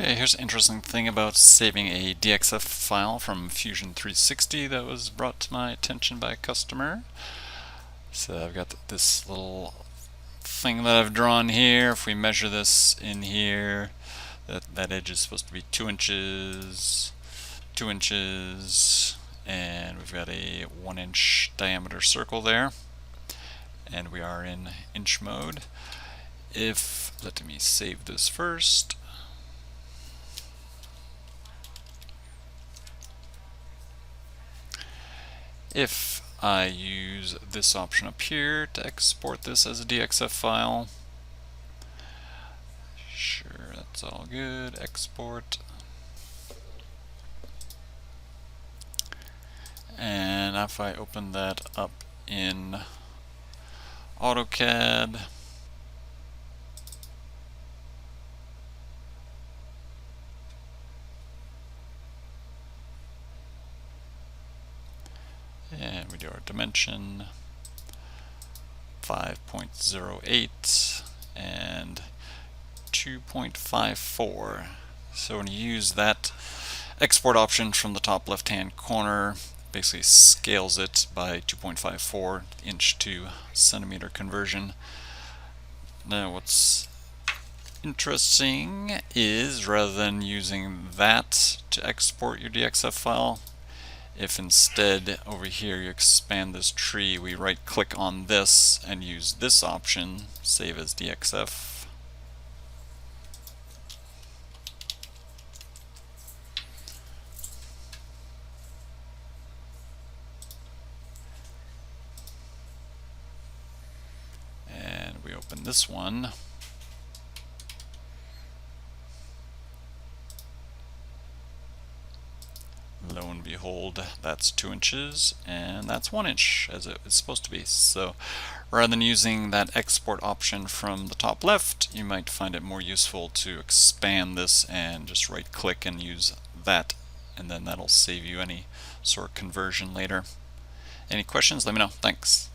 Okay, here's an interesting thing about saving a DXF file from Fusion 360 that was brought to my attention by a customer. So I've got this little thing that I've drawn here. If we measure this in here, that edge is supposed to be 2 inches, 2 inches, and we've got a 1-inch diameter circle there. And we are in inch mode. Let me save this first. If I use this option up here to export this as a DXF file, sure, that's all good, export. And if I open that up in AutoCAD, and we do our dimension 5.08 and 2.54. So when you use that export option from the top left hand corner, basically scales it by 2.54 inch to centimeter conversion. Now what's interesting is, rather than using that to export your DXF file, if instead over here you expand this tree, we right click on this and use this option, save as DXF. And we open this one. Lo and behold, that's 2 inches and that's 1 inch as it is supposed to be. So rather than using that export option from the top left, you might find it more useful to expand this and just right click and use that, and then that'll save you any sort of conversion later. Any questions? Let me know. Thanks.